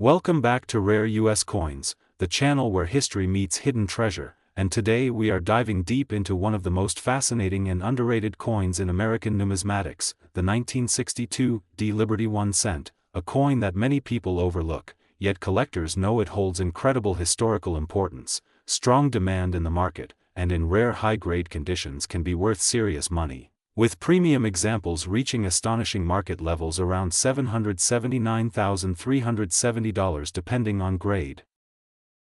Welcome back to Rare US Coins, the channel where history meets hidden treasure, and today we are diving deep into one of the most fascinating and underrated coins in American numismatics, the 1962 D Liberty 1 cent, a coin that many people overlook, yet collectors know it holds incredible historical importance, strong demand in the market, and in rare high-grade conditions can be worth serious money, with premium examples reaching astonishing market levels around $779,370 depending on grade.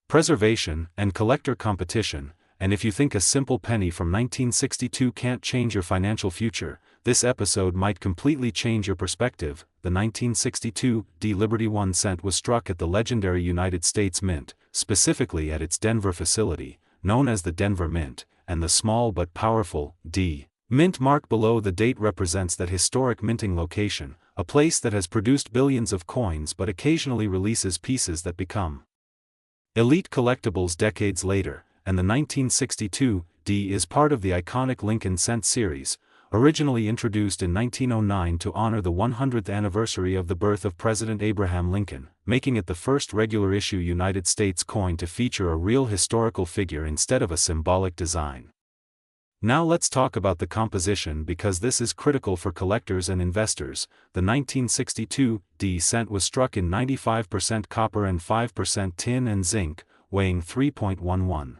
Preservation and collector competition. And if you think a simple penny from 1962 can't change your financial future, this episode might completely change your perspective. The 1962 D Liberty 1 cent was struck at the legendary United States Mint, specifically at its Denver facility, known as the Denver Mint, and the small but powerful D Mint mark below the date represents that historic minting location, a place that has produced billions of coins but occasionally releases pieces that become elite collectibles decades later, and the 1962 D is part of the iconic Lincoln Cent series, originally introduced in 1909 to honor the 100th anniversary of the birth of President Abraham Lincoln, making it the first regular issue United States coin to feature a real historical figure instead of a symbolic design. Now let's talk about the composition because this is critical for collectors and investors. The 1962 D cent was struck in 95% copper and 5% tin and zinc, weighing 3.11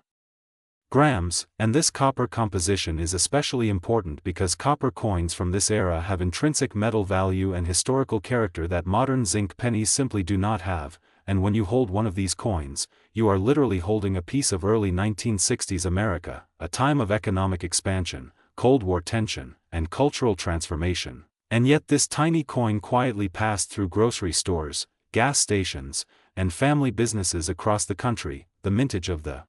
grams, and this copper composition is especially important because copper coins from this era have intrinsic metal value and historical character that modern zinc pennies simply do not have, and when you hold one of these coins, you are literally holding a piece of early 1960s America, a time of economic expansion, Cold War tension, and cultural transformation. And yet this tiny coin quietly passed through grocery stores, gas stations, and family businesses across the country. The mintage of the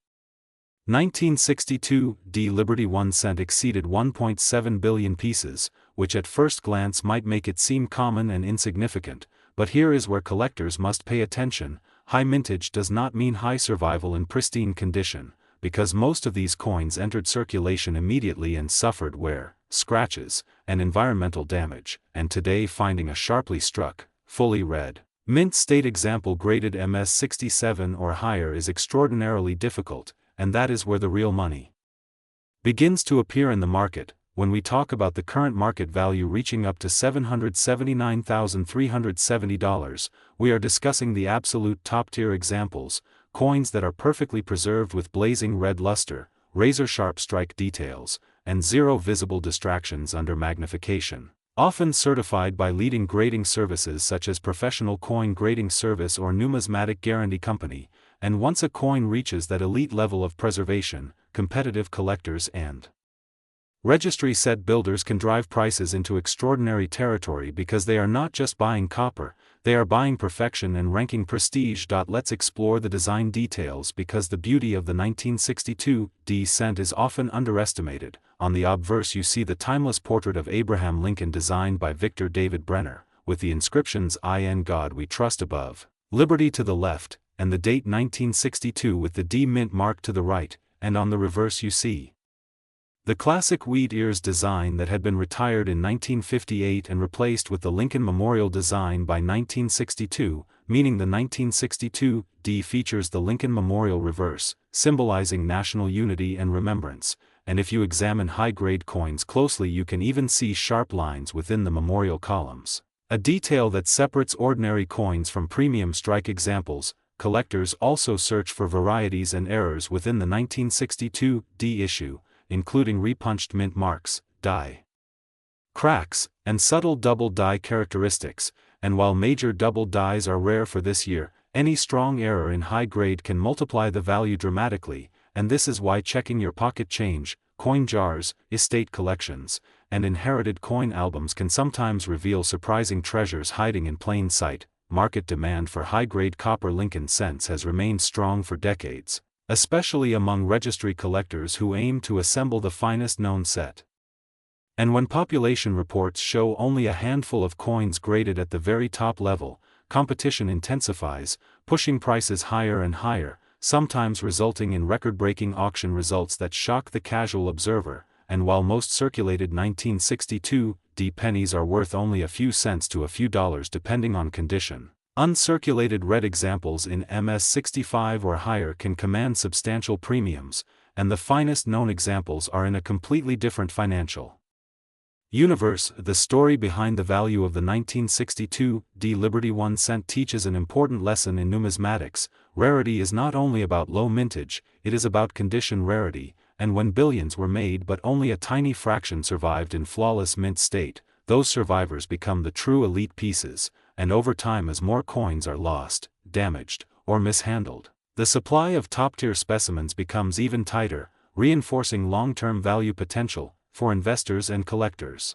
1962 D Liberty 1 cent exceeded 1.7 billion pieces, which at first glance might make it seem common and insignificant, but here is where collectors must pay attention. High mintage does not mean high survival in pristine condition, because most of these coins entered circulation immediately and suffered wear, scratches, and environmental damage, and today finding a sharply struck, fully red, mint state example graded MS-67 or higher is extraordinarily difficult, and that is where the real money begins to appear in the market. When we talk about the current market value reaching up to $779,370, we are discussing the absolute top-tier examples, coins that are perfectly preserved with blazing red luster, razor-sharp strike details, and zero visible distractions under magnification. Often certified by leading grading services such as Professional Coin Grading Service or Numismatic Guarantee Company, and once a coin reaches that elite level of preservation, competitive collectors and registry set builders can drive prices into extraordinary territory because they are not just buying copper, they are buying perfection and ranking prestige. Let's explore the design details because the beauty of the 1962 D cent is often underestimated. On the obverse you see the timeless portrait of Abraham Lincoln designed by Victor David Brenner, with the inscriptions "In God We Trust" above, "Liberty" to the left, and the date 1962 with the D mint mark to the right, and on the reverse you see the classic wheat ears design that had been retired in 1958 and replaced with the Lincoln Memorial design by 1962, meaning the 1962 D features the Lincoln Memorial reverse, symbolizing national unity and remembrance, and if you examine high-grade coins closely you can even see sharp lines within the memorial columns, a detail that separates ordinary coins from premium strike examples. Collectors also search for varieties and errors within the 1962 D issue, including repunched mint marks, die cracks, and subtle double die characteristics, and while major double dies are rare for this year, any strong error in high grade can multiply the value dramatically, and this is why checking your pocket change, coin jars, estate collections, and inherited coin albums can sometimes reveal surprising treasures hiding in plain sight. Market demand for high-grade copper Lincoln cents has remained strong for decades, especially among registry collectors who aim to assemble the finest known set. And when population reports show only a handful of coins graded at the very top level, competition intensifies, pushing prices higher and higher, sometimes resulting in record-breaking auction results that shock the casual observer. And while most circulated 1962 D pennies are worth only a few cents to a few dollars depending on condition, Uncirculated red examples in MS65 or higher can command substantial premiums, and the finest known examples are in a completely different financial universe. The story behind the value of the 1962 D Liberty 1 cent teaches an important lesson in numismatics. Rarity is not only about low mintage, it is about condition rarity, and when billions were made but only a tiny fraction survived in flawless mint state, those survivors become the true elite pieces, and over time as more coins are lost, damaged, or mishandled, the supply of top-tier specimens becomes even tighter, reinforcing long-term value potential for investors and collectors.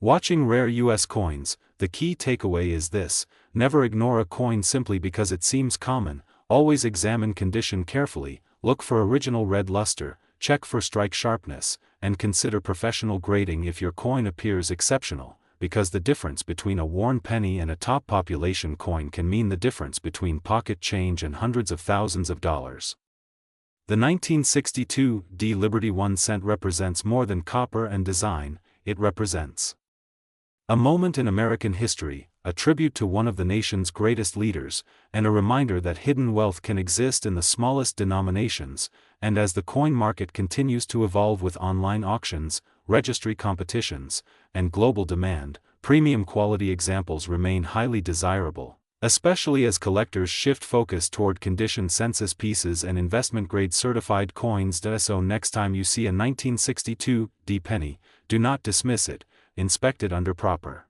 Watching rare U.S. coins, the key takeaway is this: never ignore a coin simply because it seems common, always examine condition carefully, look for original red luster, check for strike sharpness, and consider professional grading if your coin appears exceptional, because the difference between a worn penny and a top population coin can mean the difference between pocket change and hundreds of thousands of dollars. The 1962 D Liberty 1 cent represents more than copper and design, it represents a moment in American history, a tribute to one of the nation's greatest leaders, and a reminder that hidden wealth can exist in the smallest denominations. And as the coin market continues to evolve with online auctions, registry competitions, and global demand, premium quality examples remain highly desirable, especially as collectors shift focus toward condition census pieces and investment-grade certified coins. So next time you see a 1962 D penny, do not dismiss it, inspect it under proper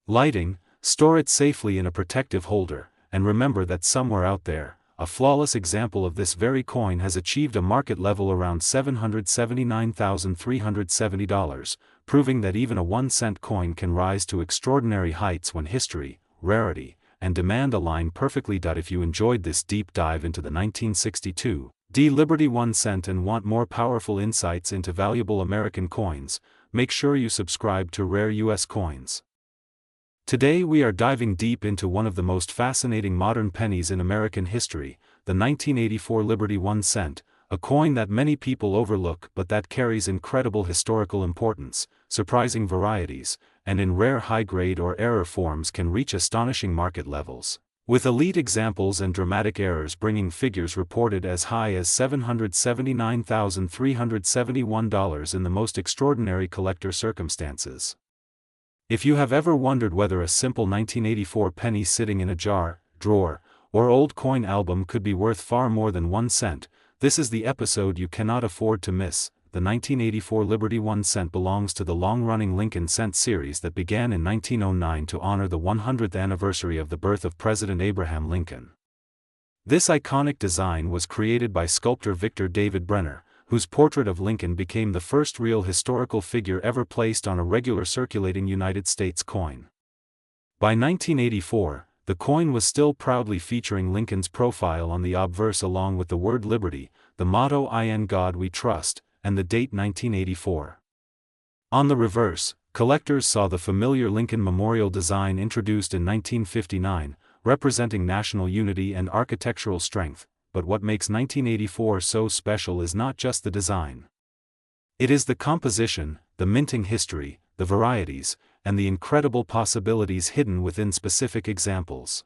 lighting, store it safely in a protective holder, and remember that somewhere out there, a flawless example of this very coin has achieved a market level around $779,370, proving that even a 1-cent coin can rise to extraordinary heights when history, rarity, and demand align perfectly. If you enjoyed this deep dive into the 1962 D Liberty 1 cent and want more powerful insights into valuable American coins, make sure you subscribe to Rare US Coins. Today we are diving deep into one of the most fascinating modern pennies in American history, the 1984 Liberty 1 cent, a coin that many people overlook but that carries incredible historical importance, surprising varieties, and in rare high-grade or error forms can reach astonishing market levels, with elite examples and dramatic errors bringing figures reported as high as $779,371 in the most extraordinary collector circumstances. If you have ever wondered whether a simple 1984 penny sitting in a jar, drawer, or old coin album could be worth far more than 1 cent, this is the episode you cannot afford to miss. The 1984 Liberty 1 cent belongs to the long-running Lincoln cent series that began in 1909 to honor the 100th anniversary of the birth of President Abraham Lincoln. This iconic design was created by sculptor Victor David Brenner, whose portrait of Lincoln became the first real historical figure ever placed on a regular circulating United States coin. By 1984, the coin was still proudly featuring Lincoln's profile on the obverse along with the word Liberty, the motto "In God We Trust," and the date 1984. On the reverse, collectors saw the familiar Lincoln Memorial design introduced in 1959, representing national unity and architectural strength. But what makes 1984 so special is not just the design. It is the composition, the minting history, the varieties, and the incredible possibilities hidden within specific examples.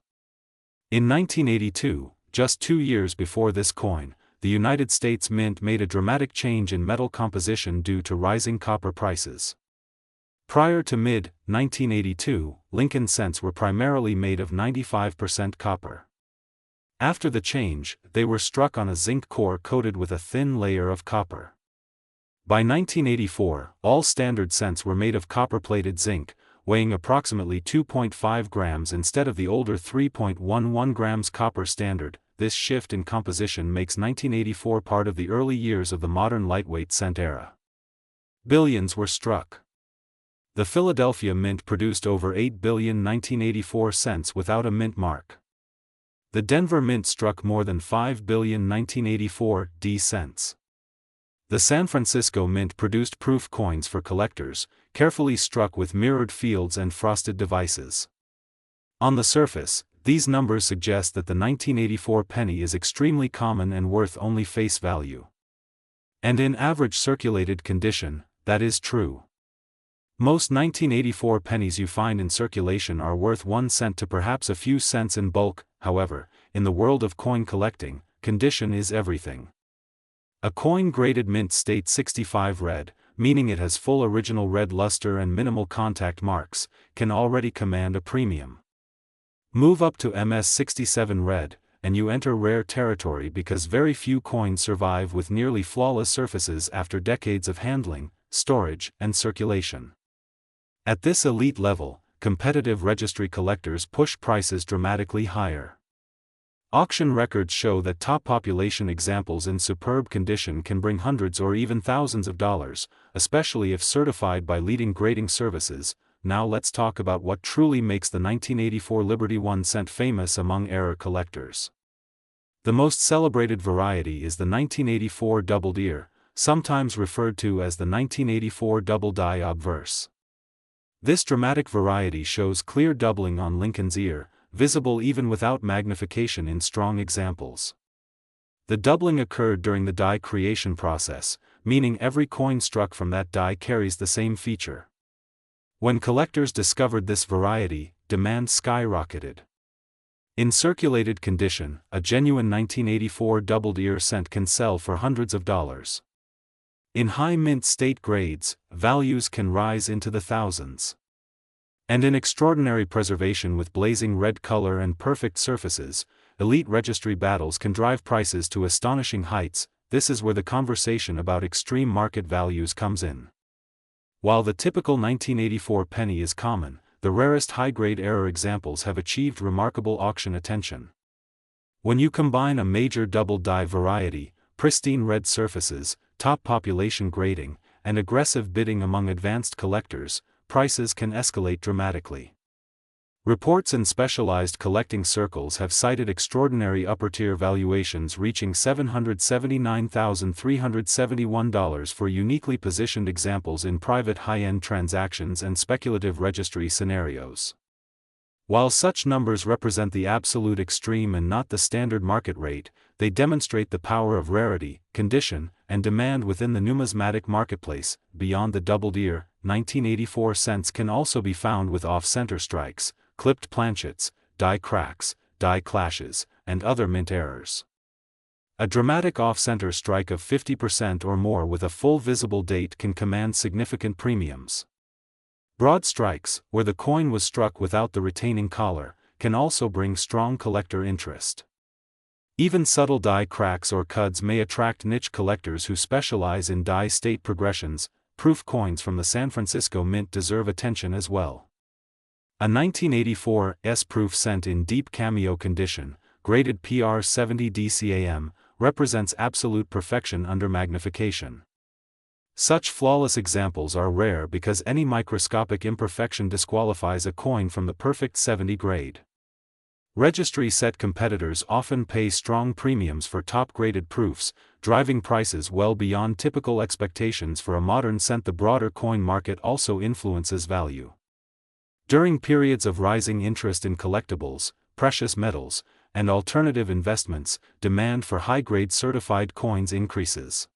In 1982, just 2 years before this coin, the United States Mint made a dramatic change in metal composition due to rising copper prices. Prior to mid-1982, Lincoln cents were primarily made of 95% copper. After the change, they were struck on a zinc core coated with a thin layer of copper. By 1984, all standard cents were made of copper-plated zinc, weighing approximately 2.5 grams instead of the older 3.11 grams copper standard. This shift in composition makes 1984 part of the early years of the modern lightweight cent era. Billions were struck. The Philadelphia Mint produced over 8 billion 1984 cents without a mint mark. The Denver Mint struck more than 5 billion 1984 D cents. The San Francisco Mint produced proof coins for collectors, carefully struck with mirrored fields and frosted devices. On the surface, these numbers suggest that the 1984 penny is extremely common and worth only face value. And in average circulated condition, that is true. Most 1984 pennies you find in circulation are worth 1 cent to perhaps a few cents in bulk. However, in the world of coin collecting, condition is everything. A coin graded mint state 65 red, meaning it has full original red luster and minimal contact marks, can already command a premium. Move up to MS 67 red, and you enter rare territory because very few coins survive with nearly flawless surfaces after decades of handling, storage, and circulation. At this elite level, competitive registry collectors push prices dramatically higher. Auction records show that top population examples in superb condition can bring hundreds or even thousands of dollars, especially if certified by leading grading services. Now let's talk about what truly makes the 1984 Liberty 1 cent famous among error collectors. The most celebrated variety is the 1984 doubled ear, sometimes referred to as the 1984 double die obverse. This dramatic variety shows clear doubling on Lincoln's ear, visible even without magnification in strong examples. The doubling occurred during the die creation process, meaning every coin struck from that die carries the same feature. When collectors discovered this variety, demand skyrocketed. In circulated condition, a genuine 1984 doubled ear cent can sell for hundreds of dollars. In high mint state grades, values can rise into the thousands. And in extraordinary preservation with blazing red color and perfect surfaces, elite registry battles can drive prices to astonishing heights. This is where the conversation about extreme market values comes in. While the typical 1984 penny is common, the rarest high-grade error examples have achieved remarkable auction attention. When you combine a major double die variety, pristine red surfaces, top population grading, and aggressive bidding among advanced collectors, prices can escalate dramatically. Reports in specialized collecting circles have cited extraordinary upper-tier valuations reaching $779,371 for uniquely positioned examples in private high-end transactions and speculative registry scenarios. While such numbers represent the absolute extreme and not the standard market rate, they demonstrate the power of rarity, condition, and demand within the numismatic marketplace. Beyond the doubled ear, 1984 cents can also be found with off-center strikes, clipped planchets, die cracks, die clashes, and other mint errors. A dramatic off-center strike of 50% or more with a full visible date can command significant premiums. Broad strikes, where the coin was struck without the retaining collar, can also bring strong collector interest. Even subtle die cracks or cuds may attract niche collectors who specialize in die state progressions. Proof coins from the San Francisco Mint deserve attention as well. A 1984 S-proof cent in deep cameo condition, graded PR 70 DCAM, represents absolute perfection under magnification. Such flawless examples are rare because any microscopic imperfection disqualifies a coin from the perfect 70 grade. Registry set competitors often pay strong premiums for top-graded proofs, driving prices well beyond typical expectations for a modern cent. The broader coin market also influences value. During periods of rising interest in collectibles, precious metals, and alternative investments, demand for high-grade certified coins increases.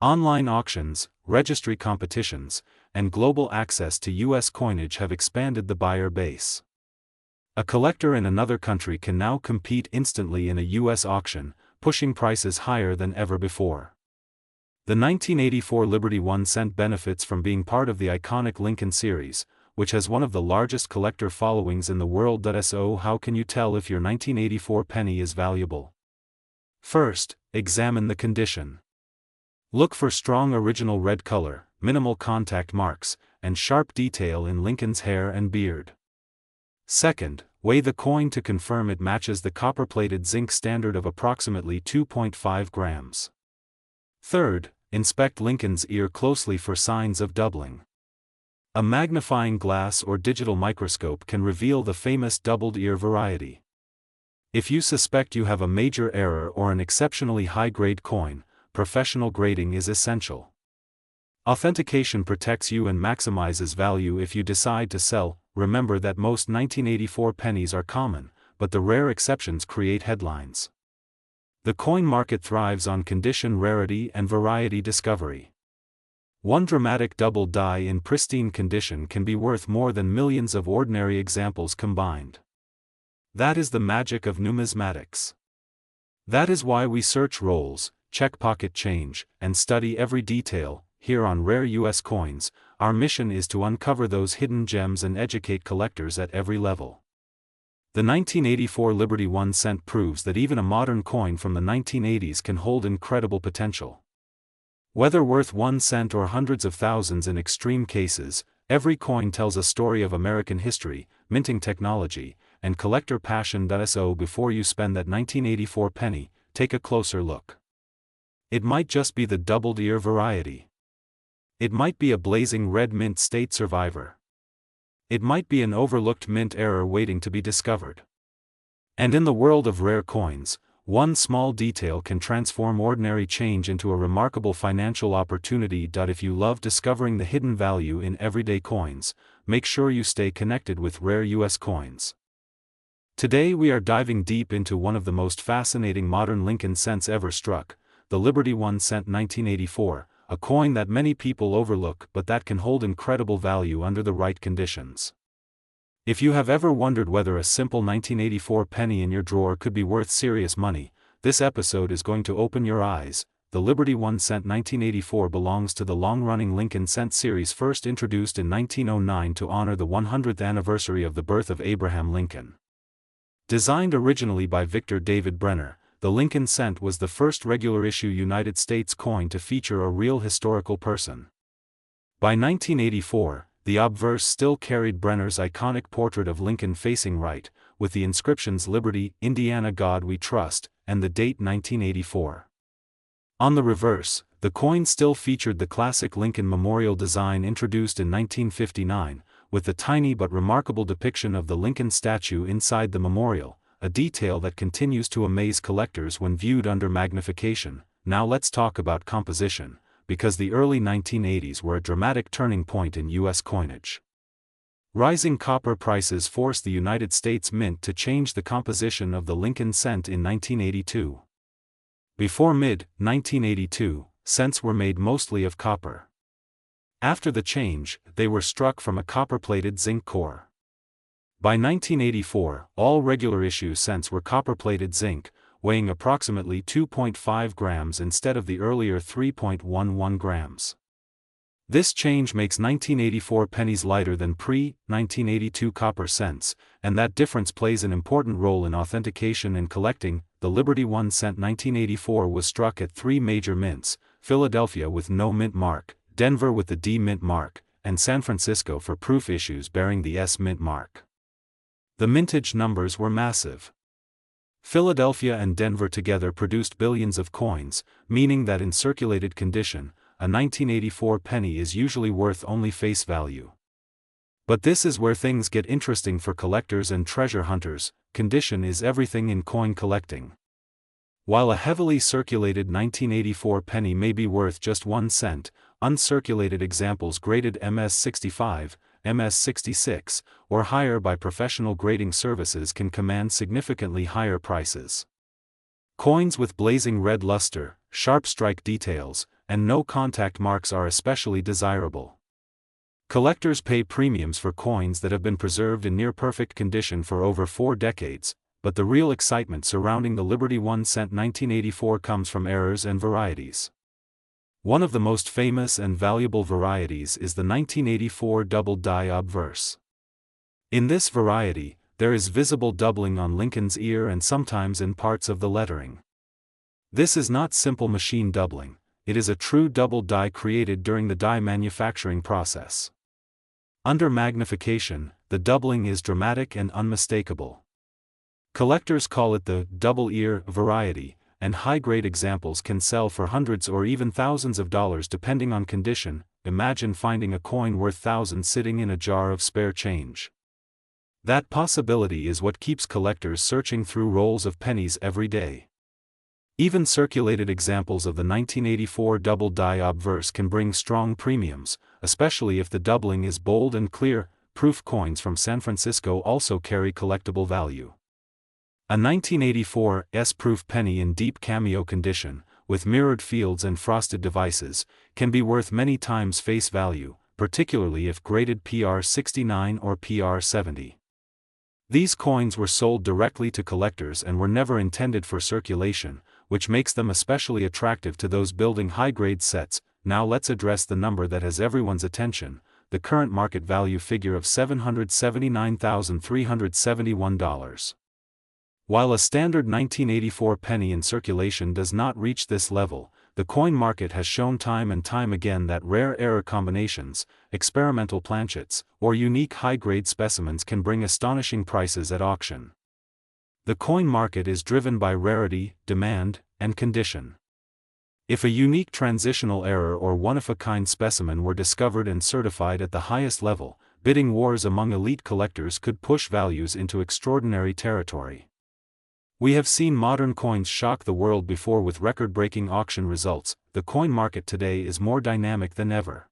Online auctions, registry competitions, and global access to U.S. coinage have expanded the buyer base. A collector in another country can now compete instantly in a U.S. auction, pushing prices higher than ever before. The 1984 Liberty 1 cent benefits from being part of the iconic Lincoln series, which has one of the largest collector followings in the world. So how can you tell if your 1984 penny is valuable? First, examine the condition. Look for strong original red color, minimal contact marks, and sharp detail in Lincoln's hair and beard. Second, weigh the coin to confirm it matches the copper-plated zinc standard of approximately 2.5 grams. Third, inspect Lincoln's ear closely for signs of doubling. A magnifying glass or digital microscope can reveal the famous doubled ear variety. If you suspect you have a major error or an exceptionally high-grade coin, professional grading is essential. Authentication protects you and maximizes value if you decide to sell. Remember that most 1984 pennies are common, but the rare exceptions create headlines. The coin market thrives on condition, rarity, and variety discovery. One dramatic double die in pristine condition can be worth more than millions of ordinary examples combined. That is the magic of numismatics. That is why we search rolls, check pocket change, and study every detail. Here on Rare U.S. Coins, our mission is to uncover those hidden gems and educate collectors at every level. The 1984 Liberty 1 cent proves that even a modern coin from the 1980s can hold incredible potential. Whether worth 1 cent or hundreds of thousands in extreme cases, every coin tells a story of American history, minting technology, and collector passion. So before you spend that 1984 penny, take a closer look. It might just be the doubled ear variety. It might be a blazing red mint state survivor. It might be an overlooked mint error waiting to be discovered. And in the world of rare coins, one small detail can transform ordinary change into a remarkable financial opportunity. If you love discovering the hidden value in everyday coins, make sure you stay connected with Rare U.S. Coins. Today we are diving deep into one of the most fascinating modern Lincoln cents ever struck, the Liberty 1 cent 1984, a coin that many people overlook but that can hold incredible value under the right conditions. If you have ever wondered whether a simple 1984 penny in your drawer could be worth serious money, this episode is going to open your eyes. The Liberty 1 cent 1984 belongs to the long-running Lincoln cent series, first introduced in 1909 to honor the 100th anniversary of the birth of Abraham Lincoln. Designed originally by Victor David Brenner, the Lincoln cent was the first regular-issue United States coin to feature a real historical person. By 1984, the obverse still carried Brenner's iconic portrait of Lincoln facing right, with the inscriptions "Liberty, Indiana, God We Trust," and the date 1984. On the reverse, the coin still featured the classic Lincoln Memorial design introduced in 1959, with the tiny but remarkable depiction of the Lincoln statue inside the memorial, a detail that continues to amaze collectors when viewed under magnification. Now let's talk about composition, because the early 1980s were a dramatic turning point in U.S. coinage. Rising copper prices forced the United States Mint to change the composition of the Lincoln cent in 1982. Before mid-1982, cents were made mostly of copper. After the change, they were struck from a copper-plated zinc core. By 1984, all regular-issue cents were copper-plated zinc, weighing approximately 2.5 grams instead of the earlier 3.11 grams. This change makes 1984 pennies lighter than pre-1982 copper cents, and that difference plays an important role in authentication and collecting. The Liberty 1 cent 1984 was struck at three major mints: Philadelphia with no mint mark, Denver with the D mint mark, and San Francisco for proof issues bearing the S mint mark. The mintage numbers were massive. Philadelphia and Denver together produced billions of coins, meaning that in circulated condition, a 1984 penny is usually worth only face value. But this is where things get interesting for collectors and treasure hunters. Condition is everything in coin collecting. While a heavily circulated 1984 penny may be worth just 1 cent, uncirculated examples graded MS-65, MS-66, or higher by professional grading services can command significantly higher prices. Coins with blazing red luster, sharp strike details, and no contact marks are especially desirable. Collectors pay premiums for coins that have been preserved in near-perfect condition for over 4 decades, but the real excitement surrounding the Liberty 1 cent 1984 comes from errors and varieties. One of the most famous and valuable varieties is the 1984 double die obverse. In this variety, there is visible doubling on Lincoln's ear and sometimes in parts of the lettering. This is not simple machine doubling, it is a true double die created during the die manufacturing process. Under magnification, the doubling is dramatic and unmistakable. Collectors call it the double ear variety, and high-grade examples can sell for hundreds or even thousands of dollars depending on condition. Imagine finding a coin worth thousands sitting in a jar of spare change. That possibility is what keeps collectors searching through rolls of pennies every day. Even circulated examples of the 1984 double die obverse can bring strong premiums, especially if the doubling is bold and clear. Proof coins from San Francisco also carry collectible value. A 1984 S-proof penny in deep cameo condition, with mirrored fields and frosted devices, can be worth many times face value, particularly if graded PR69 or PR70. These coins were sold directly to collectors and were never intended for circulation, which makes them especially attractive to those building high-grade sets. Now let's address the number that has everyone's attention, the current market value figure of $779,371. While a standard 1984 penny in circulation does not reach this level, the coin market has shown time and time again that rare error combinations, experimental planchets, or unique high-grade specimens can bring astonishing prices at auction. The coin market is driven by rarity, demand, and condition. If a unique transitional error or one-of-a-kind specimen were discovered and certified at the highest level, bidding wars among elite collectors could push values into extraordinary territory. We have seen modern coins shock the world before with record-breaking auction results. The coin market today is more dynamic than ever.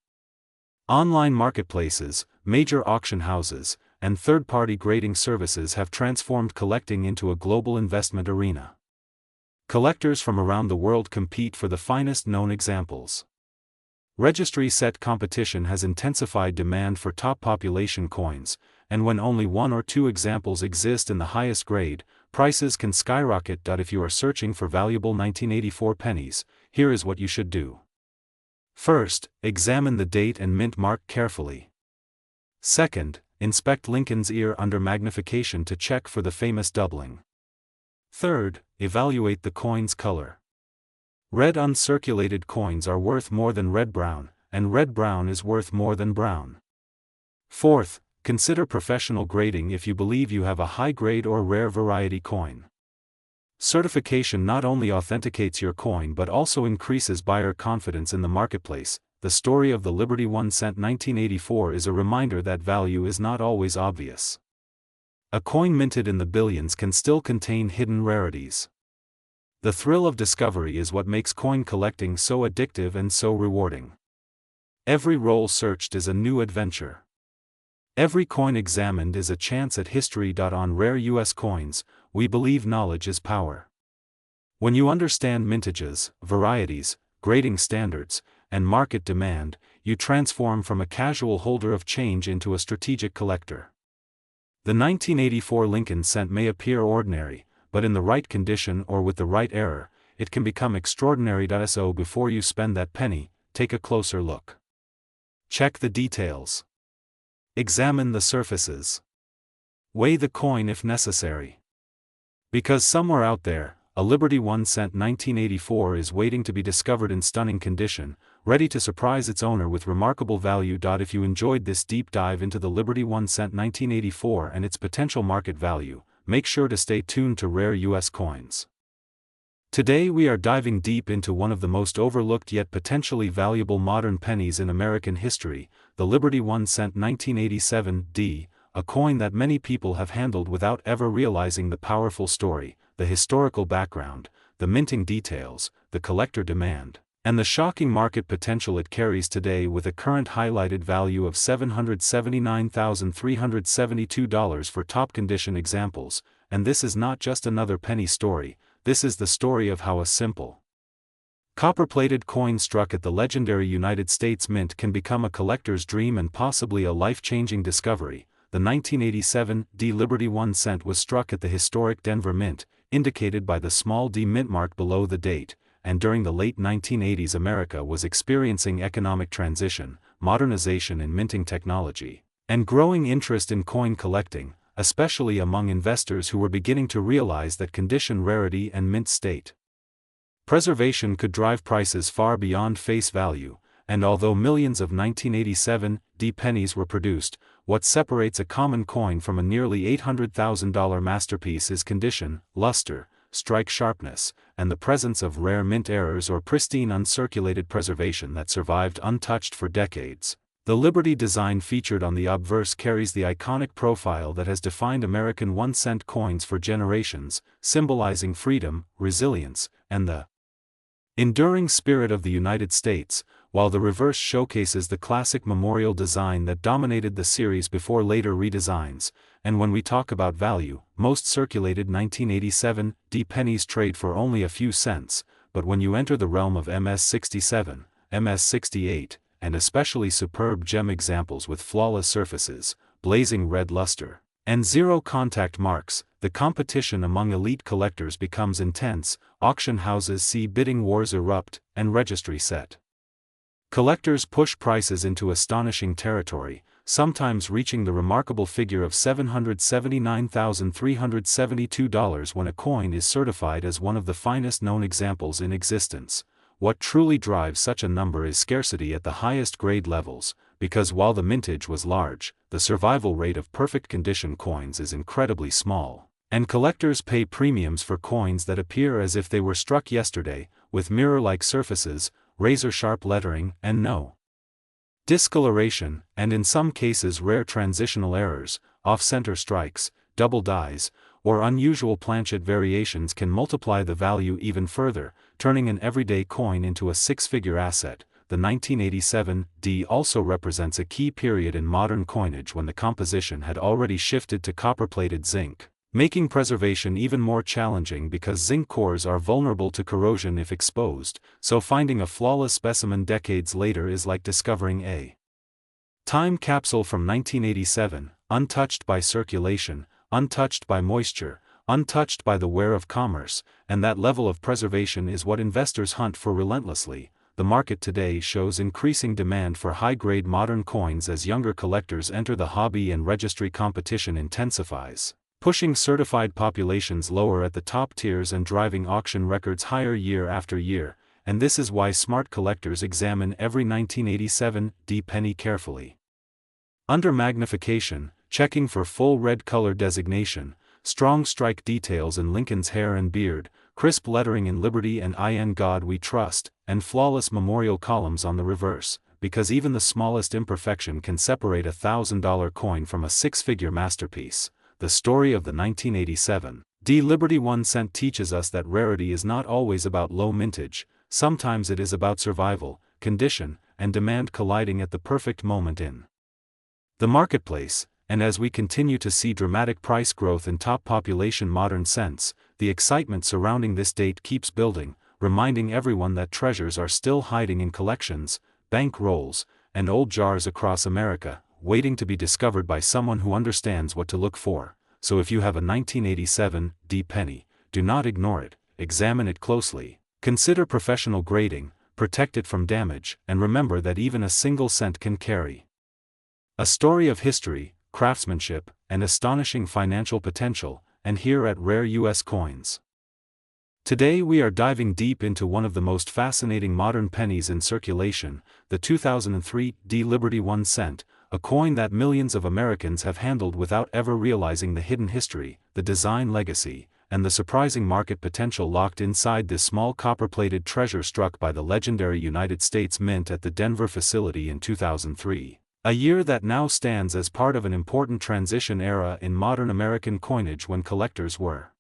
Online marketplaces, major auction houses, and third-party grading services have transformed collecting into a global investment arena. Collectors from around the world compete for the finest known examples. Registry set competition has intensified demand for top population coins, and when only one or two examples exist in the highest grade, prices can skyrocket. If you are searching for valuable 1984 pennies, here is what you should do. First, examine the date and mint mark carefully. Second, inspect Lincoln's ear under magnification to check for the famous doubling. Third, evaluate the coin's color. Red uncirculated coins are worth more than red-brown, and red-brown is worth more than brown. Fourth, consider professional grading if you believe you have a high-grade or rare variety coin. Certification not only authenticates your coin but also increases buyer confidence in the marketplace. The story of the Liberty 1 cent 1984 is a reminder that value is not always obvious. A coin minted in the billions can still contain hidden rarities. The thrill of discovery is what makes coin collecting so addictive and so rewarding. Every roll searched is a new adventure. Every coin examined is a chance at history. On rare U.S. coins, we believe knowledge is power. When you understand mintages, varieties, grading standards, and market demand, you transform from a casual holder of change into a strategic collector. The 1984 Lincoln cent may appear ordinary, but in the right condition or with the right error, it can become extraordinary. So before you spend that penny, take a closer look. Check the details. Examine the surfaces. Weigh the coin if necessary. Because somewhere out there, a Liberty 1 cent 1984 is waiting to be discovered in stunning condition, ready to surprise its owner with remarkable value. If you enjoyed this deep dive into the Liberty 1 cent 1984 and its potential market value, make sure to stay tuned to Rare U.S. Coins. Today we are diving deep into one of the most overlooked yet potentially valuable modern pennies in American history, the Liberty 1 cent 1987 a coin that many people have handled without ever realizing the powerful story, the historical background, the minting details, the collector demand, and the shocking market potential it carries today. With a current highlighted value of $779,372 for top condition examples. And this is not just another penny story, this is the story of how a simple copper-plated coin struck at the legendary United States Mint can become a collector's dream and possibly a life-changing discovery. The 1987 Liberty 1 cent was struck at the historic Denver Mint, indicated by the small d mint mark below the date, and during the late 1980s America was experiencing economic transition, modernization in minting technology, and growing interest in coin collecting, especially among investors who were beginning to realize that condition, rarity and mint state preservation could drive prices far beyond face value. And although millions of 1987 pennies were produced, what separates a common coin from a nearly $800,000 masterpiece is condition, luster, strike sharpness, and the presence of rare mint errors or pristine uncirculated preservation that survived untouched for decades. The Liberty design featured on the obverse carries the iconic profile that has defined American 1-cent coins for generations, symbolizing freedom, resilience, and the enduring spirit of the United States, while the reverse showcases the classic memorial design that dominated the series before later redesigns. And when we talk about value, most circulated 1987 pennies trade for only a few cents, but when you enter the realm of MS-67, MS-68, and especially superb gem examples with flawless surfaces, blazing red luster, and zero contact marks, the competition among elite collectors becomes intense. Auction houses see bidding wars erupt, and registry set. Collectors push prices into astonishing territory, sometimes reaching the remarkable figure of $779,372 when a coin is certified as one of the finest known examples in existence. What truly drives such a number is scarcity at the highest grade levels, because while the mintage was large, the survival rate of perfect condition coins is incredibly small, and collectors pay premiums for coins that appear as if they were struck yesterday, with mirror-like surfaces, razor-sharp lettering, and no discoloration, and in some cases rare transitional errors, off-center strikes, double dies, or unusual planchet variations can multiply the value even further, turning an everyday coin into a six-figure asset. The 1987 D also represents a key period in modern coinage when the composition had already shifted to copper-plated zinc, making preservation even more challenging because zinc cores are vulnerable to corrosion if exposed, so finding a flawless specimen decades later is like discovering a time capsule from 1987, untouched by circulation, untouched by moisture, untouched by the wear of commerce, and that level of preservation is what investors hunt for relentlessly. The market today shows increasing demand for high-grade modern coins as younger collectors enter the hobby and registry competition intensifies, pushing certified populations lower at the top tiers and driving auction records higher year after year, and this is why smart collectors examine every 1987 D penny carefully. Under magnification, checking for full red color designation, strong strike details in Lincoln's hair and beard, crisp lettering in Liberty and In God We Trust, and flawless memorial columns on the reverse, because even the smallest imperfection can separate a $1,000 coin from a six-figure masterpiece. The story of the 1987 D Liberty 1 cent teaches us that rarity is not always about low mintage, sometimes it is about survival, condition, and demand colliding at the perfect moment in the marketplace. And as we continue to see dramatic price growth in top population modern cents, the excitement surrounding this date keeps building, reminding everyone that treasures are still hiding in collections, bank rolls, and old jars across America, waiting to be discovered by someone who understands what to look for. So if you have a 1987 D penny, do not ignore it, examine it closely, consider professional grading, protect it from damage, and remember that even a single cent can carry a story of history, craftsmanship, and astonishing financial potential. And here at Rare U.S. Coins, today we are diving deep into one of the most fascinating modern pennies in circulation, the 2003 D Liberty 1 cent, a coin that millions of Americans have handled without ever realizing the hidden history, the design legacy, and the surprising market potential locked inside this small copper-plated treasure struck by the legendary United States Mint at the Denver facility in 2003. A year that now stands as part of an important transition era in modern American coinage when collectors were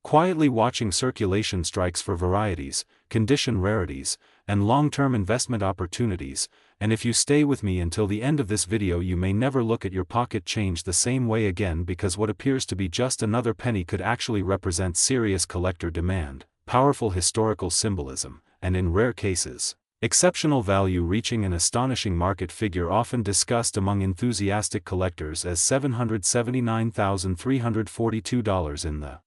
quietly watching circulation strikes for varieties, condition rarities, and long-term investment opportunities. And if you stay with me until the end of this video, you may never look at your pocket change the same way again, because what appears to be just another penny could actually represent serious collector demand, powerful historical symbolism, and in rare cases, exceptional value, reaching an astonishing market figure often discussed among enthusiastic collectors as $779,342 in the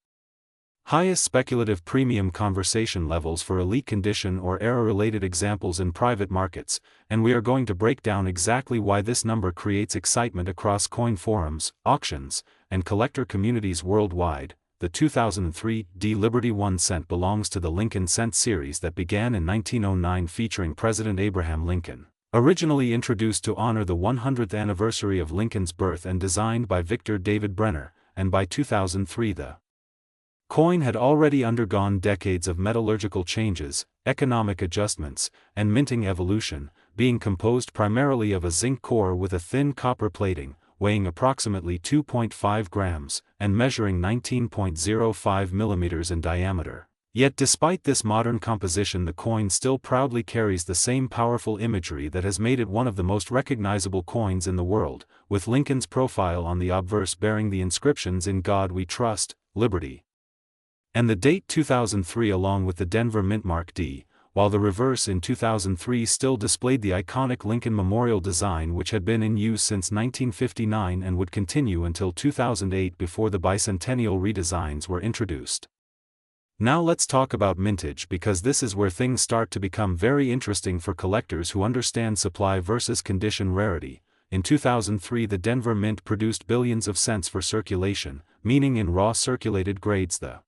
highest speculative premium conversation levels for elite condition or era-related examples in private markets. And we are going to break down exactly why this number creates excitement across coin forums, auctions, and collector communities worldwide. The 2003 D Liberty 1 cent belongs to the Lincoln Cent series that began in 1909, featuring President Abraham Lincoln. Originally introduced to honor the 100th anniversary of Lincoln's birth and designed by Victor David Brenner, and by 2003 the coin had already undergone decades of metallurgical changes, economic adjustments, and minting evolution, being composed primarily of a zinc core with a thin copper plating, weighing approximately 2.5 grams, and measuring 19.05 millimeters in diameter. Yet despite this modern composition, the coin still proudly carries the same powerful imagery that has made it one of the most recognizable coins in the world, with Lincoln's profile on the obverse bearing the inscriptions "In God We Trust, Liberty and the date 2003 along with the Denver Mint Mark D, while the reverse in 2003 still displayed the iconic Lincoln Memorial design which had been in use since 1959 and would continue until 2008 before the bicentennial redesigns were introduced. Now let's talk about mintage because this is where things start to become very interesting for collectors who understand supply versus condition rarity. In 2003 the Denver Mint produced billions of cents for circulation, meaning in raw circulated grades the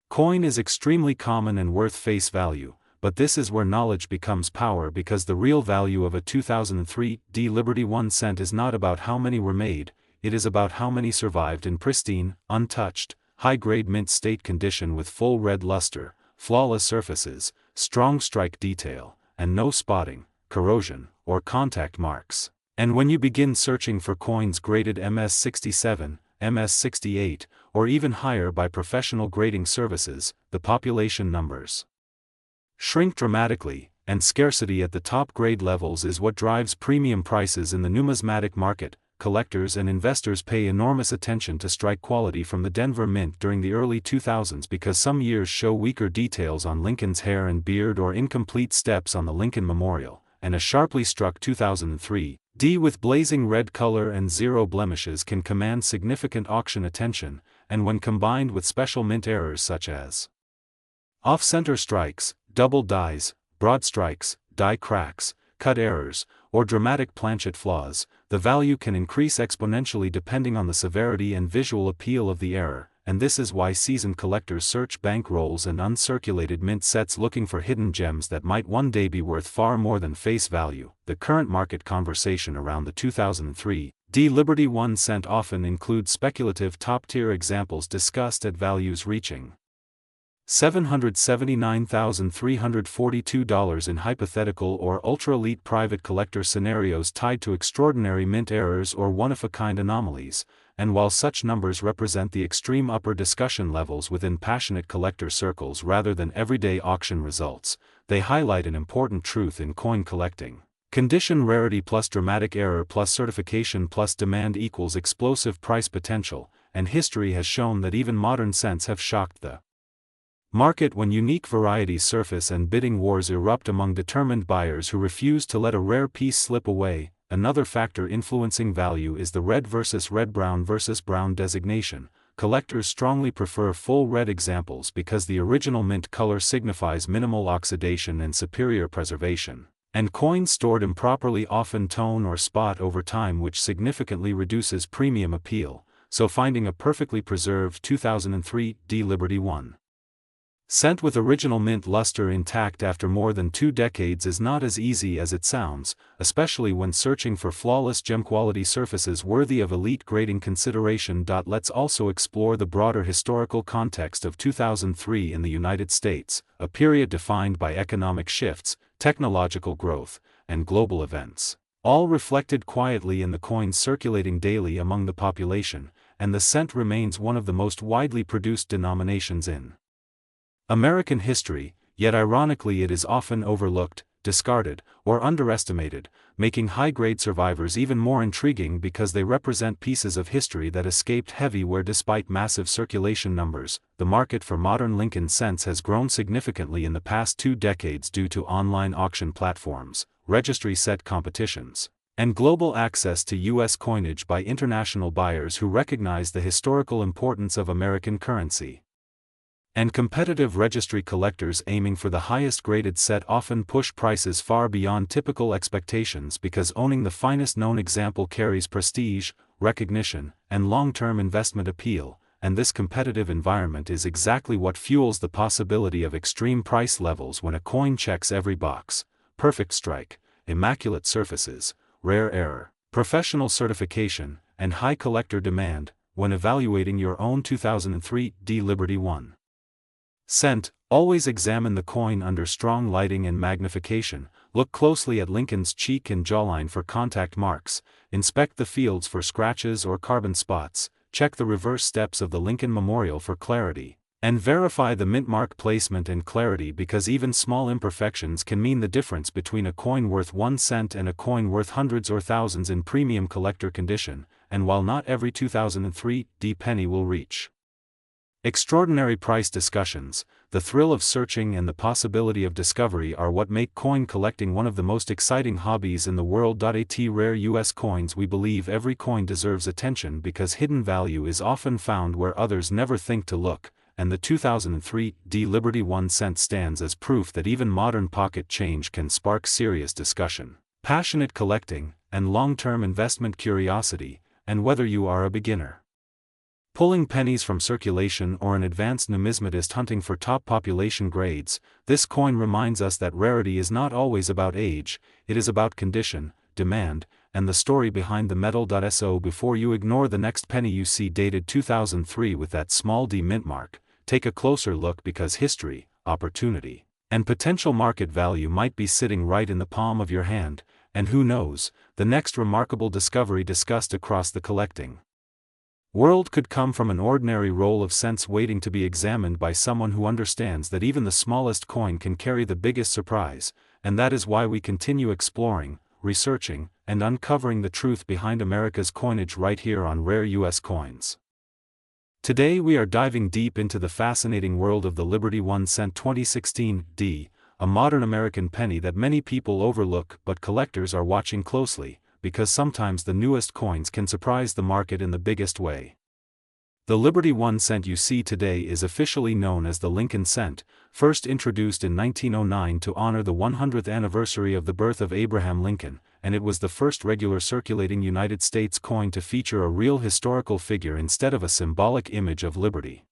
coin is extremely common and worth face value, but this is where knowledge becomes power because the real value of a 2003 D Liberty 1 cent is not about how many were made, it is about how many survived in pristine, untouched, high-grade mint state condition with full red luster, flawless surfaces, strong strike detail, and no spotting, corrosion, or contact marks. And when you begin searching for coins graded MS67, MS68, or even higher by professional grading services, the population numbers shrink dramatically, and scarcity at the top grade levels is what drives premium prices in the numismatic market. Collectors and investors pay enormous attention to strike quality from the Denver Mint during the early 2000s because some years show weaker details on Lincoln's hair and beard or incomplete steps on the Lincoln Memorial, and a sharply struck 2003 D with blazing red color and zero blemishes can command significant auction attention, and when combined with special mint errors such as off-center strikes, double dies, broad strikes, die cracks, cut errors, or dramatic planchet flaws, the value can increase exponentially depending on the severity and visual appeal of the error, and this is why seasoned collectors search bankrolls and uncirculated mint sets looking for hidden gems that might one day be worth far more than face value. The current market conversation around the 2003 D Liberty 1 cent often includes speculative top-tier examples discussed at values reaching $779,342 in hypothetical or ultra-elite private collector scenarios tied to extraordinary mint errors or one-of-a-kind anomalies, and while such numbers represent the extreme upper discussion levels within passionate collector circles rather than everyday auction results, they highlight an important truth in coin collecting. Condition rarity plus dramatic error plus certification plus demand equals explosive price potential, and history has shown that even modern cents have shocked the market when unique varieties surface and bidding wars erupt among determined buyers who refuse to let a rare piece slip away. Another factor influencing value is the red versus red-brown versus brown designation. Collectors strongly prefer full red examples because the original mint color signifies minimal oxidation and superior preservation, and coins stored improperly often tone or spot over time, which significantly reduces premium appeal. So finding a perfectly preserved 2003 D Liberty 1 cent with original mint luster intact after more than 2 decades is not as easy as it sounds, especially when searching for flawless gem-quality surfaces worthy of elite grading consideration. Let's also explore the broader historical context of 2003 in the United States, a period defined by economic shifts, technological growth, and global events, all reflected quietly in the coins circulating daily among the population, and the cent remains one of the most widely produced denominations in American history, yet ironically it is often overlooked, discarded, or underestimated, making high-grade survivors even more intriguing because they represent pieces of history that escaped heavyware despite massive circulation numbers. The market for modern Lincoln cents has grown significantly in the past 2 decades due to online auction platforms, registry set competitions, and global access to U.S. coinage by international buyers who recognize the historical importance of American currency. And competitive registry collectors aiming for the highest graded set often push prices far beyond typical expectations because owning the finest known example carries prestige, recognition, and long-term investment appeal, and this competitive environment is exactly what fuels the possibility of extreme price levels when a coin checks every box: perfect strike, immaculate surfaces, rare error, professional certification, and high collector demand. When evaluating your own 2003 D Liberty 1 cent, always examine the coin under strong lighting and magnification. Look closely at Lincoln's cheek and jawline for contact marks, inspect the fields for scratches or carbon spots, check the reverse steps of the Lincoln Memorial for clarity, and verify the mint mark placement and clarity because even small imperfections can mean the difference between a coin worth 1 cent and a coin worth hundreds or thousands in premium collector condition. And while not every 2003 D penny will reach Extraordinary price discussions, the thrill of searching and the possibility of discovery are what make coin collecting one of the most exciting hobbies in the world. At Rare US Coins, we believe every coin deserves attention because hidden value is often found where others never think to look, and the 2003 Liberty 1 cent stands as proof that even modern pocket change can spark serious discussion, passionate collecting, and long-term investment curiosity, and whether you are a beginner pulling pennies from circulation or an advanced numismatist hunting for top population grades, this coin reminds us that rarity is not always about age, it is about condition, demand, and the story behind the metal. So before you ignore the next penny you see dated 2003 with that small D mint mark, take a closer look because history, opportunity, and potential market value might be sitting right in the palm of your hand, and who knows, the next remarkable discovery discussed across the collecting world could come from an ordinary roll of cents waiting to be examined by someone who understands that even the smallest coin can carry the biggest surprise, and that is why we continue exploring, researching, and uncovering the truth behind America's coinage right here on Rare US Coins. Today we are diving deep into the fascinating world of the Liberty 1 cent 2016 D, a modern American penny that many people overlook but collectors are watching closely, because sometimes the newest coins can surprise the market in the biggest way. The Liberty 1 cent you see today is officially known as the Lincoln cent, first introduced in 1909 to honor the 100th anniversary of the birth of Abraham Lincoln, and it was the first regular circulating United States coin to feature a real historical figure instead of a symbolic image of liberty.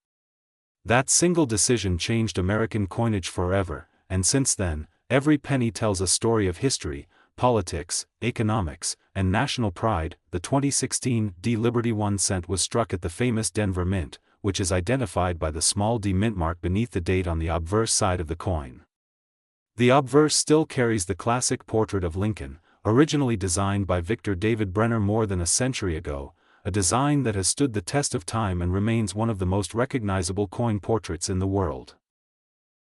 That single decision changed American coinage forever, and since then, every penny tells a story of history, politics, economics, and national pride. The 2016 D Liberty 1 cent was struck at the famous Denver Mint, which is identified by the small D mint mark beneath the date on the obverse side of the coin. The obverse still carries the classic portrait of Lincoln, originally designed by Victor David Brenner more than a century ago, a design that has stood the test of time and remains one of the most recognizable coin portraits in the world.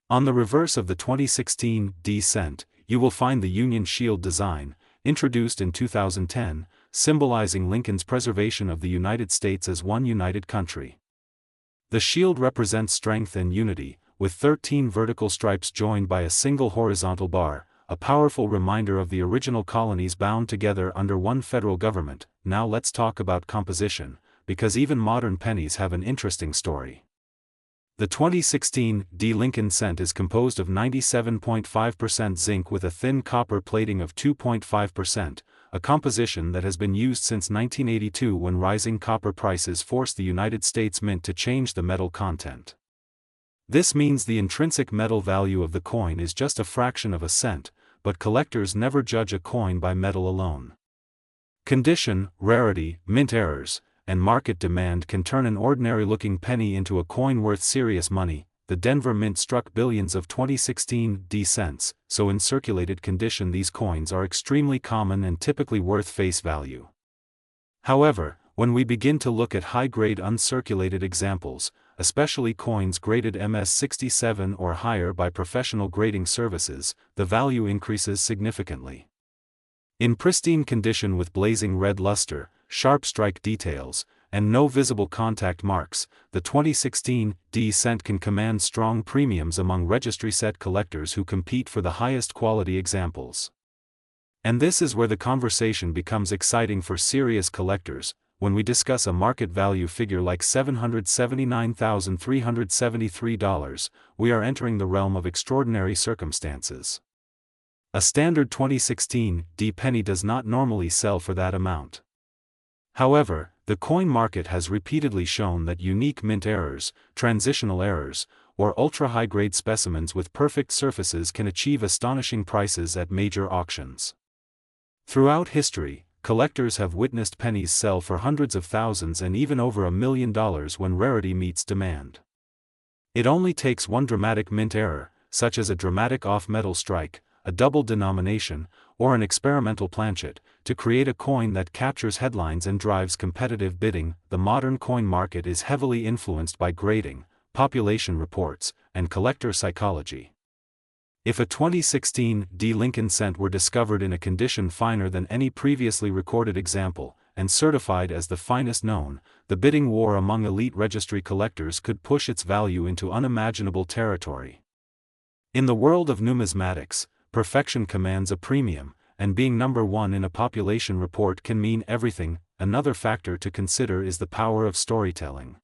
On the reverse of the 2016 D cent, you will find the Union Shield design, introduced in 2010, symbolizing Lincoln's preservation of the United States as one united country. The shield represents strength and unity, with 13 vertical stripes joined by a single horizontal bar, a powerful reminder of the original colonies bound together under one federal government. Now let's talk about composition, because even modern pennies have an interesting story. The 2016 D Lincoln cent is composed of 97.5% zinc with a thin copper plating of 2.5%, a composition that has been used since 1982 when rising copper prices forced the United States Mint to change the metal content. This means the intrinsic metal value of the coin is just a fraction of a cent, but collectors never judge a coin by metal alone. Condition, rarity, mint errors, and market demand can turn an ordinary-looking penny into a coin worth serious money. The Denver Mint struck billions of 2016 D cents, so in circulated condition these coins are extremely common and typically worth face value. However, when we begin to look at high-grade uncirculated examples, especially coins graded MS67 or higher by professional grading services, the value increases significantly. In pristine condition with blazing red luster, sharp strike details, and no visible contact marks, the 2016 D cent can command strong premiums among registry set collectors who compete for the highest quality examples. And this is where the conversation becomes exciting for serious collectors. When we discuss a market value figure like $779,373, we are entering the realm of extraordinary circumstances. A standard 2016 D penny does not normally sell for that amount. However, the coin market has repeatedly shown that unique mint errors, transitional errors, or ultra-high-grade specimens with perfect surfaces can achieve astonishing prices at major auctions. Throughout history, collectors have witnessed pennies sell for hundreds of thousands and even over $1 million when rarity meets demand. It only takes one dramatic mint error, such as a dramatic off-metal strike, a double denomination, or an experimental planchet, to create a coin that captures headlines and drives competitive bidding. The modern coin market is heavily influenced by grading, population reports, and collector psychology. If a 2016 D Lincoln cent were discovered in a condition finer than any previously recorded example, and certified as the finest known, the bidding war among elite registry collectors could push its value into unimaginable territory. In the world of numismatics, perfection commands a premium, and being number one in a population report can mean everything. Another factor to consider is the power of storytelling.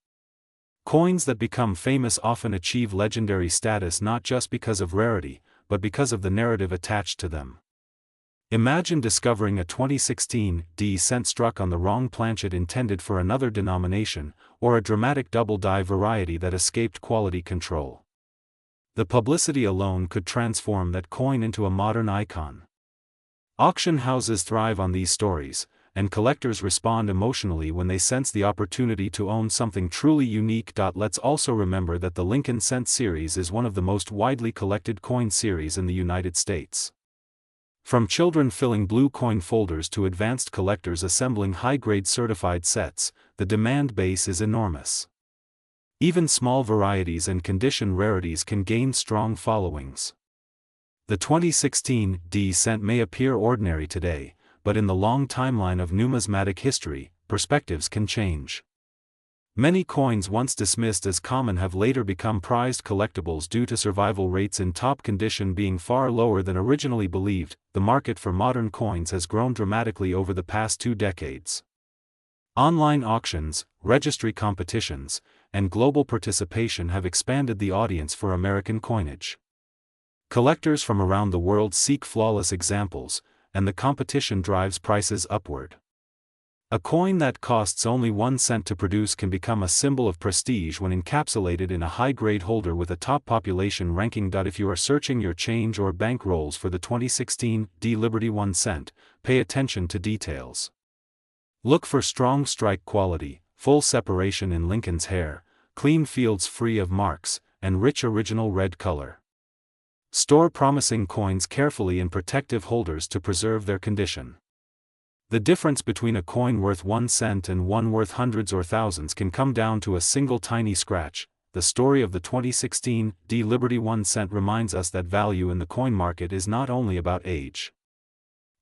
Coins that become famous often achieve legendary status not just because of rarity, but because of the narrative attached to them. Imagine discovering a 2016 cent struck on the wrong planchet intended for another denomination, or a dramatic double-die variety that escaped quality control. The publicity alone could transform that coin into a modern icon. Auction houses thrive on these stories, and collectors respond emotionally when they sense the opportunity to own something truly unique. Let's also remember that the Lincoln Cent series is one of the most widely collected coin series in the United States. From children filling blue coin folders to advanced collectors assembling high-grade certified sets, the demand base is enormous. Even small varieties and condition rarities can gain strong followings. The 2016 cent may appear ordinary today, but in the long timeline of numismatic history, perspectives can change. Many coins once dismissed as common have later become prized collectibles due to survival rates in top condition being far lower than originally believed. The market for modern coins has grown dramatically over the past 2 decades. Online auctions, registry competitions, and global participation have expanded the audience for American coinage. Collectors from around the world seek flawless examples, and the competition drives prices upward. A coin that costs only 1 cent to produce can become a symbol of prestige when encapsulated in a high-grade holder with a top population ranking. If you are searching your change or bank rolls for the 2016 Liberty 1 cent, pay attention to details. Look for strong strike quality, full separation in Lincoln's hair, clean fields free of marks, and rich original red color. Store promising coins carefully in protective holders to preserve their condition. The difference between a coin worth 1 cent and one worth hundreds or thousands can come down to a single tiny scratch. The story of the 2016 Liberty 1 cent reminds us that value in the coin market is not only about age.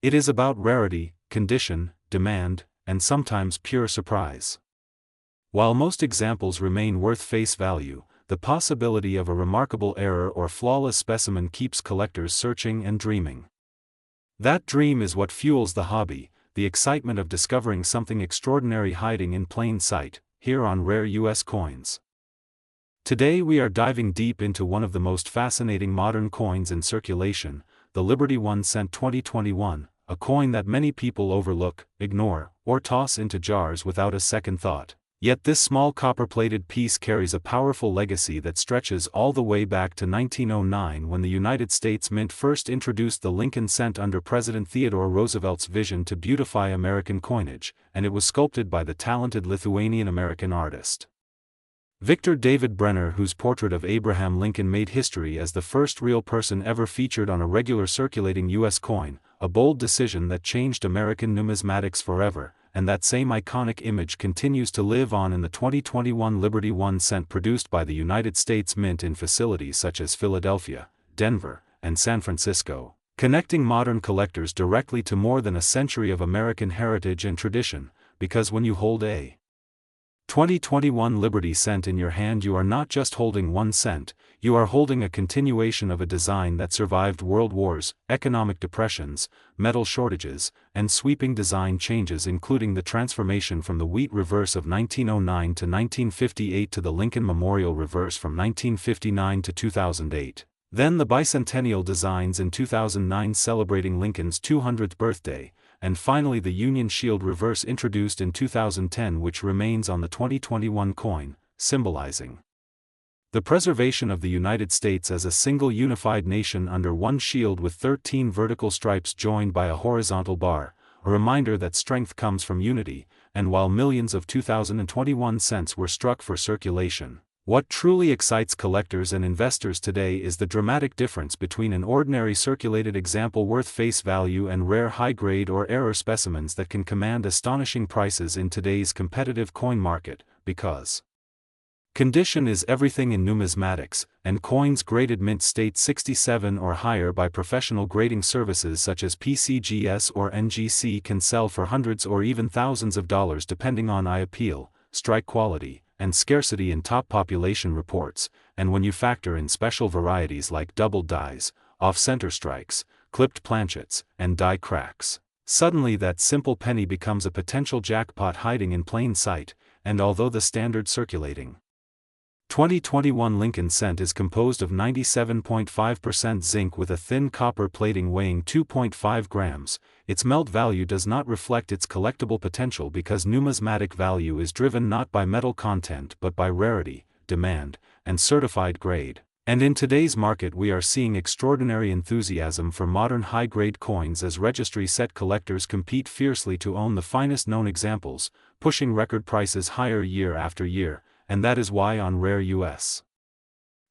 It is about rarity, condition, demand, and sometimes pure surprise. While most examples remain worth face value, the possibility of a remarkable error or flawless specimen keeps collectors searching and dreaming. That dream is what fuels the hobby, the excitement of discovering something extraordinary hiding in plain sight, here on Rare U.S. Coins. Today we are diving deep into one of the most fascinating modern coins in circulation, the Liberty 1 cent 2021, a coin that many people overlook, ignore, or toss into jars without a second thought. Yet this small copper-plated piece carries a powerful legacy that stretches all the way back to 1909 when the United States Mint first introduced the Lincoln Cent under President Theodore Roosevelt's vision to beautify American coinage, and it was sculpted by the talented Lithuanian-American artist Victor David Brenner, whose portrait of Abraham Lincoln made history as the first real person ever featured on a regular circulating U.S. coin, a bold decision that changed American numismatics forever. And that same iconic image continues to live on in the 2021 Liberty 1 cent produced by the United States Mint in facilities such as Philadelphia, Denver, and San Francisco, connecting modern collectors directly to more than a century of American heritage and tradition, because when you hold a 2021 Liberty cent in your hand, you are not just holding 1 cent, you are holding a continuation of a design that survived world wars, economic depressions, metal shortages, and sweeping design changes, including the transformation from the wheat reverse of 1909 to 1958 to the Lincoln Memorial reverse from 1959 to 2008. Then the bicentennial designs in 2009 celebrating Lincoln's 200th birthday, and finally the Union Shield reverse introduced in 2010, which remains on the 2021 coin, symbolizing the preservation of the United States as a single unified nation under one shield with 13 vertical stripes joined by a horizontal bar, a reminder that strength comes from unity. And while millions of 2021 cents were struck for circulation, what truly excites collectors and investors today is the dramatic difference between an ordinary circulated example worth face value and rare high-grade or error specimens that can command astonishing prices in today's competitive coin market, because Condition is everything in numismatics, and coins graded mint state 67 or higher by professional grading services such as PCGS or NGC can sell for hundreds or even thousands of dollars depending on eye appeal, strike quality, and scarcity in top population reports, and when you factor in special varieties like doubled dies, off-center strikes, clipped planchets, and die cracks, suddenly that simple penny becomes a potential jackpot hiding in plain sight. And although the standard circulating 2021 Lincoln cent is composed of 97.5% zinc with a thin copper plating weighing 2.5 grams, its melt value does not reflect its collectible potential because numismatic value is driven not by metal content but by rarity, demand, and certified grade. And in today's market we are seeing extraordinary enthusiasm for modern high-grade coins as registry-set collectors compete fiercely to own the finest known examples, pushing record prices higher year after year. And that is why on Rare U.S.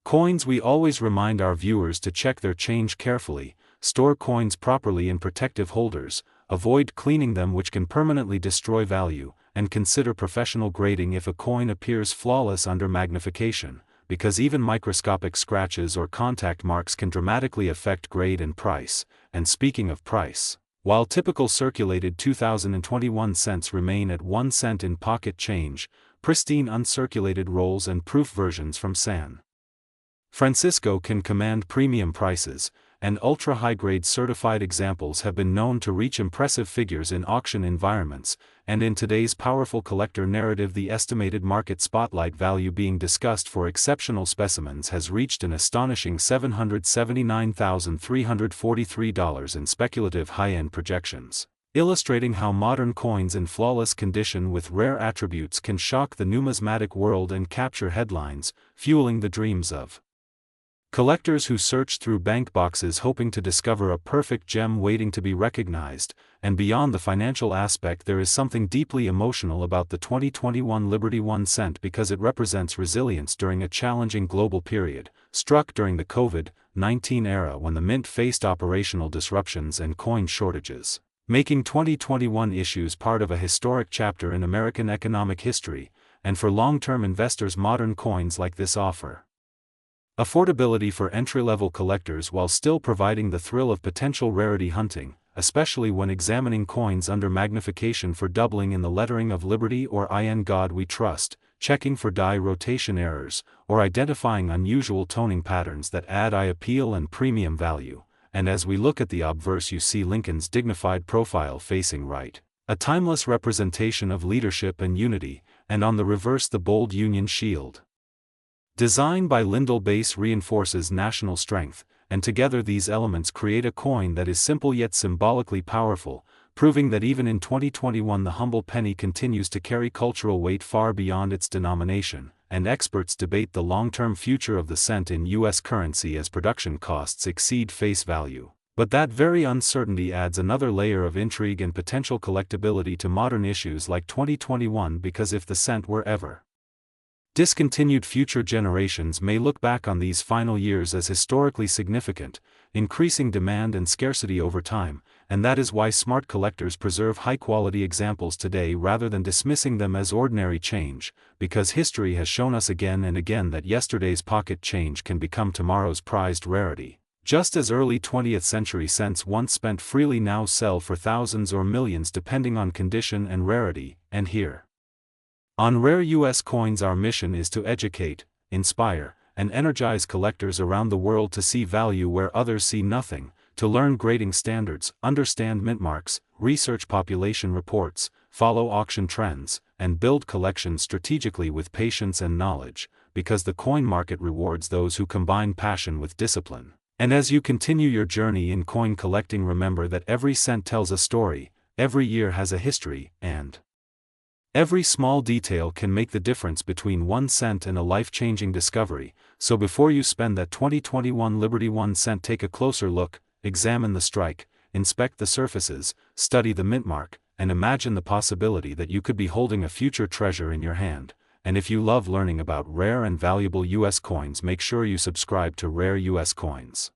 Coins we always remind our viewers to check their change carefully, store coins properly in protective holders, avoid cleaning them which can permanently destroy value, and consider professional grading if a coin appears flawless under magnification, because even microscopic scratches or contact marks can dramatically affect grade and price. And speaking of price, while typical circulated 2021 cents remain at 1 cent in pocket change, pristine uncirculated rolls and proof versions from San Francisco can command premium prices, and ultra-high-grade certified examples have been known to reach impressive figures in auction environments, and in today's powerful collector narrative the estimated market spotlight value being discussed for exceptional specimens has reached an astonishing $779,343 in speculative high-end projections, illustrating how modern coins in flawless condition with rare attributes can shock the numismatic world and capture headlines, fueling the dreams of collectors who search through bank boxes hoping to discover a perfect gem waiting to be recognized. And beyond the financial aspect, there is something deeply emotional about the 2021 Liberty 1 cent because it represents resilience during a challenging global period, struck during the COVID-19 era when the mint faced operational disruptions and coin shortages, making 2021 issues part of a historic chapter in American economic history. And for long-term investors, modern coins like this offer affordability for entry-level collectors while still providing the thrill of potential rarity hunting, especially when examining coins under magnification for doubling in the lettering of Liberty or In God We Trust, checking for die rotation errors, or identifying unusual toning patterns that add eye appeal and premium value. And as we look at the obverse, you see Lincoln's dignified profile facing right, a timeless representation of leadership and unity, and on the reverse the bold Union shield. Design by Lyndall Base reinforces national strength, and together these elements create a coin that is simple yet symbolically powerful, proving that even in 2021 the humble penny continues to carry cultural weight far beyond its denomination. And experts debate the long-term future of the cent in U.S. currency as production costs exceed face value. But that very uncertainty adds another layer of intrigue and potential collectability to modern issues like 2021, because if the cent were ever discontinued, future generations may look back on these final years as historically significant, increasing demand and scarcity over time, and that is why smart collectors preserve high-quality examples today rather than dismissing them as ordinary change, because history has shown us again and again that yesterday's pocket change can become tomorrow's prized rarity. Just as early 20th century cents once spent freely now sell for thousands or millions depending on condition and rarity. And here on Rare U.S. Coins, our mission is to educate, inspire, and energize collectors around the world to see value where others see nothing, to learn grading standards, understand mint marks, research population reports, follow auction trends, and build collections strategically with patience and knowledge, because the coin market rewards those who combine passion with discipline. And as you continue your journey in coin collecting, remember that every cent tells a story, every year has a history, and every small detail can make the difference between 1 cent and a life-changing discovery. So before you spend that 2021 Liberty 1 cent, take a closer look, examine the strike, inspect the surfaces, study the mint mark, and imagine the possibility that you could be holding a future treasure in your hand. And if you love learning about rare and valuable U.S. coins, make sure you subscribe to Rare U.S. Coins.